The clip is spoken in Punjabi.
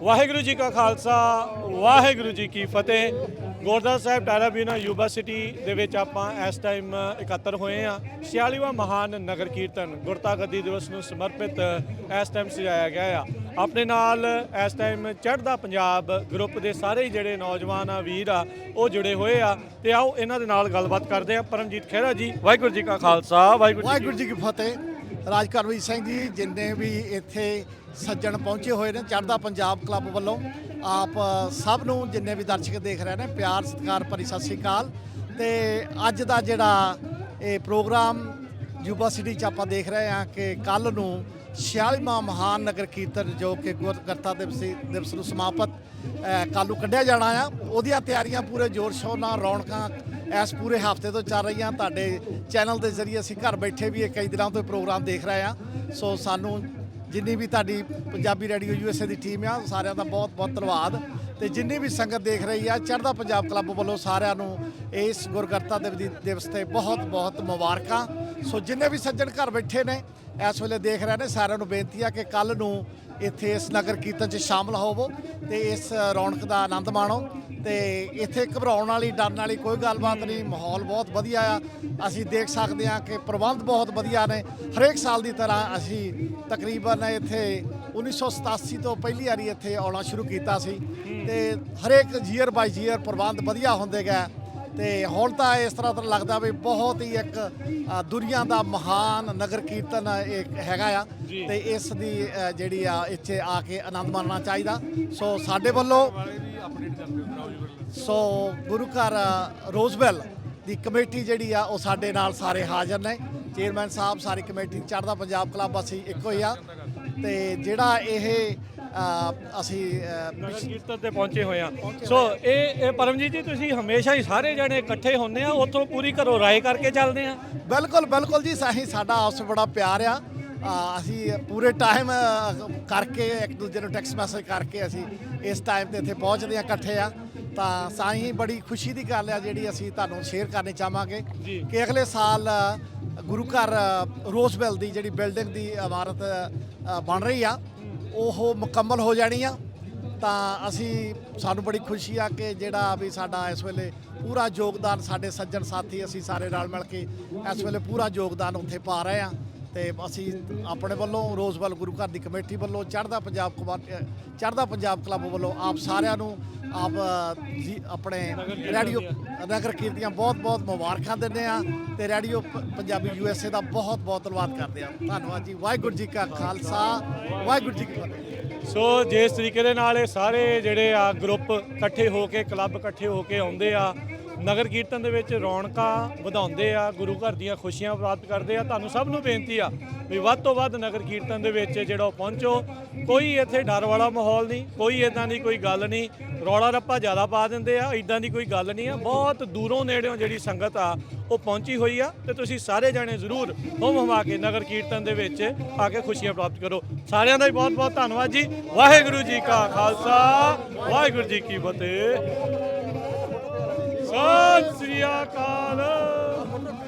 ਵਾਹਿਗੁਰੂ ਜੀ ਕਾ ਖਾਲਸਾ ਵਾਹਿਗੁਰੂ ਜੀ ਕੀ ਫਤਿਹ। ਗੁਰਦੁਆਰਾ ਸਾਹਿਬ ਡੇਰਾਬੀਨਾ ਯੂਬਾ ਸਿਟੀ ਦੇ ਵਿੱਚ ਆਪਾਂ ਇਸ ਟਾਈਮ ਇਕੱਤਰ ਹੋਏ ਆ। 46ਵਾਂ ਮਹਾਨ ਨਗਰ ਕੀਰਤਨ ਗੁਰਤਾ ਗੱਦੀ ਦਿਵਸ ਨੂੰ ਸਮਰਪਿਤ ਇਸ ਟਾਈਮ ਸਜਾਇਆ ਗਿਆ ਆ। ਆਪਣੇ ਨਾਲ ਇਸ ਟਾਈਮ ਚੜ੍ਹਦਾ ਪੰਜਾਬ ਗਰੁੱਪ ਦੇ ਸਾਰੇ ਜਿਹੜੇ ਨੌਜਵਾਨ ਆ ਵੀਰ ਆ ਉਹ ਜੁੜੇ ਹੋਏ ਆ ਤੇ ਆਓ ਇਹਨਾਂ ਦੇ ਨਾਲ ਗੱਲਬਾਤ ਕਰਦੇ ਆ। ਪਰਮਜੀਤ ਖਹਿਰਾ ਜੀ, ਵਾਹਿਗੁਰੂ ਜੀ ਕਾ ਖਾਲਸਾ ਵਾਹਿਗੁਰੂ ਜੀ ਕੀ ਫਤਿਹ। ਰਾਜ ਕਰਮਜੀਤ ਸਿੰਘ ਜੀ, ਜਿੰਨੇ ਵੀ ਇੱਥੇ ਸੱਜਣ ਪਹੁੰਚੇ ਹੋਏ ਨੇ ਚੜ੍ਹਦਾ ਪੰਜਾਬ ਕਲੱਬ ਵੱਲੋਂ, ਆਪ ਸਭ ਨੂੰ ਜਿੰਨੇ ਵੀ ਦਰਸ਼ਕ ਦੇਖ ਰਹੇ ਨੇ ਪਿਆਰ ਸਤਿਕਾਰ ਭਰੀ ਸਤਿ ਸ਼੍ਰੀ ਅਕਾਲ। ਤੇ ਅੱਜ ਦਾ ਜਿਹੜਾ ਇਹ ਪ੍ਰੋਗਰਾਮ ਯੂਬਾ ਸਿਟੀ 'ਚ ਆਪਾਂ ਦੇਖ ਰਹੇ ਹਾਂ ਕਿ ਕੱਲ੍ਹ ਨੂੰ 46ਵਾਂ ਮਹਾਨ ਨਗਰ ਕੀਰਤਨ ਜੋ ਕਿ ਗੁਰਕਰਤਾ ਦਿਵਸ ਨੂੰ ਸਮਾਪਤ ਕੱਲ੍ਹ ਨੂੰ ਕੱਢਿਆ ਜਾਣਾ ਆ, ਉਹਦੀਆਂ ਤਿਆਰੀਆਂ ਪੂਰੇ ਜ਼ੋਰ ਸ਼ੋਰ ਨਾਲ, ਰੌਣਕਾਂ ਇਸ ਪੂਰੇ ਹਫ਼ਤੇ ਤੋਂ ਚੱਲ ਰਹੀਆਂ। ਤੁਹਾਡੇ ਚੈਨਲ ਦੇ ਜ਼ਰੀਏ ਅਸੀਂ ਘਰ ਬੈਠੇ ਵੀ ਕਈ ਦਿਨਾਂ ਤੋਂ ਪ੍ਰੋਗਰਾਮ ਦੇਖ ਰਹੇ ਹਾਂ। ਸੋ ਸਾਨੂੰ ਜਿੰਨੀ ਵੀ ਤੁਹਾਡੀ ਪੰਜਾਬੀ ਰੇਡੀਓ USA ਦੀ ਟੀਮ ਆ, ਸਾਰਿਆਂ ਦਾ ਬਹੁਤ ਬਹੁਤ ਧੰਨਵਾਦ। ਤੇ ਜਿੰਨੀ ਵੀ ਸੰਗਤ ਦੇਖ ਰਹੀ ਆ, ਚੜ੍ਹਦਾ ਪੰਜਾਬ ਕਲੱਬ ਵੱਲੋਂ ਸਾਰਿਆਂ ਨੂੰ ਇਸ ਗੁਰਕਰਤਾ ਦਿਵਸ ਤੇ ਬਹੁਤ ਬਹੁਤ ਮੁਬਾਰਕਾਂ। ਸੋ ਜਿੰਨੇ ਵੀ ਸੱਜਣ ਘਰ ਬੈਠੇ ਨੇ ਇਸ ਵੇਲੇ ਦੇਖ ਰਹੇ ਨੇ, ਸਾਰਿਆਂ ਨੂੰ ਬੇਨਤੀ ਆ ਕਿ ਕੱਲ੍ਹ ਨੂੰ ਇੱਥੇ ਇਸ ਨਗਰ ਕੀਰਤਨ 'ਚ ਸ਼ਾਮਲ ਹੋਵੋ ਤੇ ਇਸ ਰੌਣਕ ਦਾ ਆਨੰਦ ਮਾਣੋ। ਤੇ ਇੱਥੇ ਘਬਰਾਉਣ ਵਾਲੀ, ਡਰਨ ਵਾਲੀ ਕੋਈ ਗੱਲਬਾਤ ਨਹੀਂ। ਮਾਹੌਲ ਬਹੁਤ ਵਧੀਆ ਆ। ਅਸੀਂ ਦੇਖ ਸਕਦੇ ਹਾਂ ਕਿ ਪ੍ਰਬੰਧ ਬਹੁਤ ਵਧੀਆ ਨੇ। ਹਰੇਕ ਸਾਲ ਦੀ ਤਰ੍ਹਾਂ ਅਸੀਂ ਤਕਰੀਬਨ ਇੱਥੇ 1987 ਤੋਂ ਪਹਿਲੀ ਵਾਰੀ ਇੱਥੇ ਆਉਣਾ ਸ਼ੁਰੂ ਕੀਤਾ ਸੀ ਤੇ ਹਰੇਕ ਜੀਅਰ ਬਾਈ ਜੀਅਰ ਪ੍ਰਬੰਧ ਵਧੀਆ ਹੁੰਦੇ ਗਏ। ਤੇ ਹੁਣ ਤਾਂ ਇਸ ਤਰ੍ਹਾਂ ਤਾਂ ਲੱਗਦਾ ਵੀ ਬਹੁਤ ਹੀ ਇੱਕ ਦੁਨੀਆ ਦਾ ਮਹਾਨ ਨਗਰ ਕੀਰਤਨ ਇੱਕ ਹੈਗਾ ਆ ਤੇ ਇਸ ਦੀ ਜਿਹੜੀ ਆ ਇੱਥੇ ਆ ਕੇ ਆਨੰਦ ਮਾਣਨਾ ਚਾਹੀਦਾ। ਸੋ ਸਾਡੇ ਵੱਲੋਂ ਗੁਰੂ ਘਰ ਰੋਜ਼ਵੈਲ ਦੀ ਕਮੇਟੀ ਜਿਹੜੀ ਆ ਉਹ ਸਾਡੇ ਨਾਲ ਸਾਰੇ ਹਾਜ਼ਰ ਨੇ। ਚੇਅਰਮੈਨ ਸਾਹਿਬ, ਸਾਰੀ ਕਮੇਟੀ, ਚੜ੍ਹਦਾ ਪੰਜਾਬ ਕਲੱਬ ਅਸੀਂ ਇੱਕੋ ਹੀ ਆ। ਤੇ ਜਿਹੜਾ ਇਹ ਅਸੀਂ ਨਗਰ ਕੀਰਤਨ ਤੇ ਪਹੁੰਚੇ ਹੋਏ ਆ। ਸੋ ਇਹ ਪਰਮਜੀਤ ਜੀ, ਤੁਸੀਂ ਹਮੇਸ਼ਾ ਹੀ ਸਾਰੇ ਜਣੇ ਇਕੱਠੇ ਹੁੰਦੇ ਆ, ਉੱਥੋਂ ਪੂਰੀ ਘਰੋਂ ਰਾਏ ਕਰਕੇ ਚੱਲਦੇ ਆ? ਬਿਲਕੁਲ ਬਿਲਕੁਲ ਜੀ, ਸਾਡਾ ਆਪਸ ਬੜਾ ਪਿਆਰ ਆ। ਅਸੀਂ ਪੂਰੇ ਟਾਈਮ ਕਰਕੇ ਇੱਕ ਦੂਜੇ ਨੂੰ ਟੈਕਸਟ ਮੈਸੇਜ ਕਰਕੇ ਅਸੀਂ ਇਸ ਟਾਈਮ ਤੇ ਇੱਥੇ ਪਹੁੰਚਦੇ ਆ, ਇਕੱਠੇ ਆ। ਤਾਂ ਸਾਈਂ ਬੜੀ ਖੁਸ਼ੀ ਦੀ ਗੱਲ ਆ ਜਿਹੜੀ ਅਸੀਂ ਤੁਹਾਨੂੰ ਸ਼ੇਅਰ ਕਰਨੀ ਚਾਹਾਂਗੇ ਕਿ ਅਗਲੇ ਸਾਲ ਗੁਰੂ ਘਰ ਰੋਜ਼ਵੈਲ ਦੀ ਜਿਹੜੀ ਬਿਲਡਿੰਗ ਦੀ ਇਮਾਰਤ ਬਣ ਰਹੀ ਆ ਉਹ ਮੁਕੰਮਲ ਹੋ ਜਾਣੀ ਆ। ਤਾਂ ਸਾਨੂੰ ਬੜੀ ਖੁਸ਼ੀ ਆ ਕਿ ਜਿਹੜਾ ਵੀ ਸਾਡਾ ਇਸ ਵੇਲੇ ਪੂਰਾ ਯੋਗਦਾਨ, ਸਾਡੇ ਸੱਜਣ ਸਾਥੀ ਅਸੀਂ ਸਾਰੇ ਨਾਲ ਮਿਲ ਕੇ ਇਸ ਵੇਲੇ ਪੂਰਾ ਯੋਗਦਾਨ ਉੱਥੇ ਪਾ ਰਹੇ ਆ। ਤੇ ਅਸੀਂ ਆਪਣੇ ਵੱਲੋਂ, ਰੋਜ਼ਵੈਲ ਗੁਰੂ ਘਰ ਦੀ ਕਮੇਟੀ ਵੱਲੋਂ, ਚੜ੍ਹਦਾ ਪੰਜਾਬ ਕਲੱਬ ਵੱਲੋਂ ਆਪ ਸਾਰਿਆਂ ਨੂੰ ਆਪਣੇ ਰੇਡੀਓ ਨਗਰ ਕੀਰਤਨ ਦੀਆਂ ਬਹੁਤ ਬਹੁਤ ਮੁਬਾਰਕਾਂ ਦਿੰਦੇ ਆ ਤੇ ਰੇਡੀਓ ਪੰਜਾਬੀ USA ਦਾ ਬਹੁਤ ਬਹੁਤ ਧੰਨਵਾਦ ਕਰਦੇ ਆ। ਧੰਨਵਾਦ ਜੀ। ਵਾਹਿਗੁਰੂ ਜੀ ਕਾ ਖਾਲਸਾ, ਵਾਹਿਗੁਰੂ ਜੀ ਕੀ ਫਤਿਹ। ਸੋ ਜਿਸ ਤਰੀਕੇ ਦੇ ਨਾਲ ਇਹ ਸਾਰੇ ਜਿਹੜੇ ਆ ਗਰੁੱਪ ਇਕੱਠੇ ਹੋ ਕੇ, ਕਲੱਬ ਇਕੱਠੇ ਹੋ ਕੇ ਆਉਂਦੇ ਆ, ਨਗਰ ਕੀਰਤਨ ਦੇ ਵਿੱਚ ਰੌਣਕਾਂ ਵਧਾਉਂਦੇ ਆ, ਗੁਰੂ ਘਰ ਦੀਆਂ ਖੁਸ਼ੀਆਂ ਪ੍ਰਾਪਤ ਕਰਦੇ ਆ। ਤੁਹਾਨੂੰ ਸਭ ਨੂੰ ਬੇਨਤੀ ਆ ਵੀ ਵੱਧ ਤੋਂ ਵੱਧ ਨਗਰ ਕੀਰਤਨ ਦੇ ਵਿੱਚ ਜਿਹੜਾ ਪਹੁੰਚੋ। ਕੋਈ ਇੱਥੇ ਡਰ ਵਾਲਾ ਮਾਹੌਲ ਨਹੀਂ, ਕੋਈ ਇੱਦਾਂ ਦੀ ਕੋਈ ਗੱਲ ਨਹੀਂ। ਰੌਲਾ ਰੱਪਾ ਜ਼ਿਆਦਾ ਪਾ ਦਿੰਦੇ ਆ, ਇੱਦਾਂ ਦੀ ਕੋਈ ਗੱਲ ਨਹੀਂ ਆ। ਬਹੁਤ ਦੂਰੋਂ ਨੇੜਿਓਂ ਜਿਹੜੀ ਸੰਗਤ ਆ ਉਹ ਪਹੁੰਚੀ ਹੋਈ ਆ ਤੇ ਤੁਸੀਂ ਸਾਰੇ ਜਣੇ ਜ਼ਰੂਰ ਹੁਮ-ਹੁਮਾ ਕੇ ਨਗਰ ਕੀਰਤਨ ਦੇ ਵਿੱਚ ਆ ਕੇ ਖੁਸ਼ੀਆਂ ਪ੍ਰਾਪਤ ਕਰੋ। ਸਾਰਿਆਂ ਦਾ ਹੀ ਬਹੁਤ ਬਹੁਤ ਧੰਨਵਾਦ ਜੀ। ਵਾਹਿਗੁਰੂ ਜੀ ਕਾ ਖਾਲਸਾ, ਵਾਹਿਗੁਰੂ ਜੀ ਕੀ ਫਤਿਹ। ਸਤਿ ਸ੍ਰੀ ਅਕਾਲ।